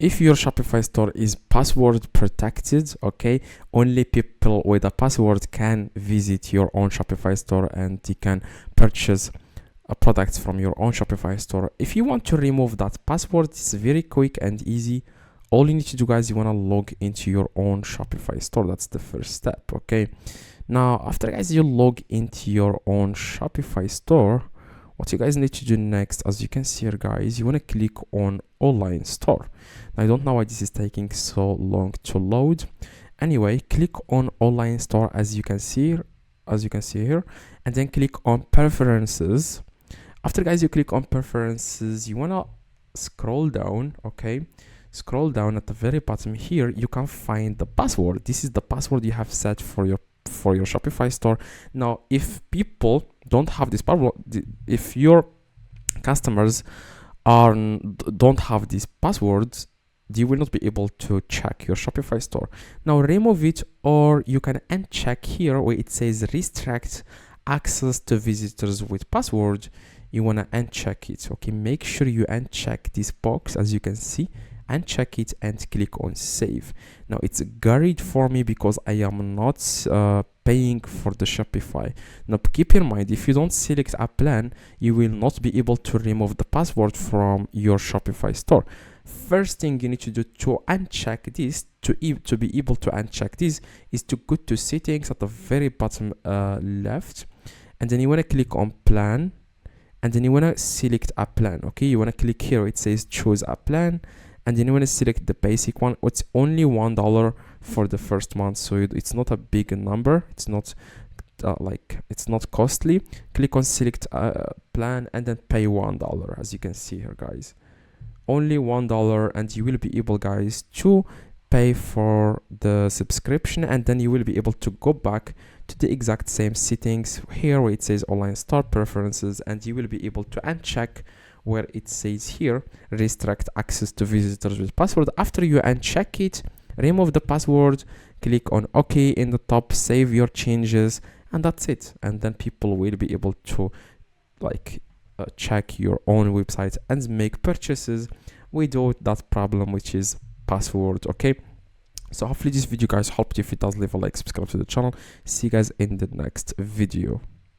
if your Shopify store is password protected, okay, only people with a password can visit your own Shopify store and they can purchase products from your own Shopify store. If you want to remove that password, it's very quick and easy. All you need to do, guys, you want to log into your own Shopify store. That's the first step, okay? Now, after, guys, you log into your own Shopify store, what you guys need to do next, as you can see here, guys, you want to click on online store. Now, I don't know why this is taking so long to load. Anyway, click on online store, as you can see here, and then click on preferences. After, guys, you click on preferences, you want to scroll down, okay? Scroll down at the very bottom here, you can find the password. This is the password you have set for your Shopify store. Now, if people don't have this password, if your customers don't have these passwords, you will not be able to check your Shopify store. Now, remove it, or you can uncheck here where it says restrict access to visitors with password. You want to uncheck it, okay? Make sure you uncheck this box, as you can see, uncheck it and click on save. Now, it's guaranteed for me because I am not paying for the Shopify. Now, keep in mind, if you don't select a plan, you will not be able to remove the password from your Shopify store. First thing you need to do to uncheck this, to be able to uncheck this, is to go to settings at the very bottom left, and then you want to click on plan, and then you want to select a plan, okay? You want to click here, it says choose a plan, and then you want to select the basic one. It's only $1 for the first month, so it's not a big number. It's not it's not costly. Click on select plan and then pay $1, as you can see here, guys. Only $1, and you will be able, guys, to pay for the subscription, and then you will be able to go back to the exact same settings here where it says online store preferences, and you will be able to uncheck where it says here restrict access to visitors with password. After you uncheck it, remove the password, click on OK in the top, save your changes, and that's it. And then people will be able to check your own website and make purchases without that problem, which is password, okay? So hopefully this video, guys, helped you. If it does, leave a like, subscribe to the channel. See you guys in the next video.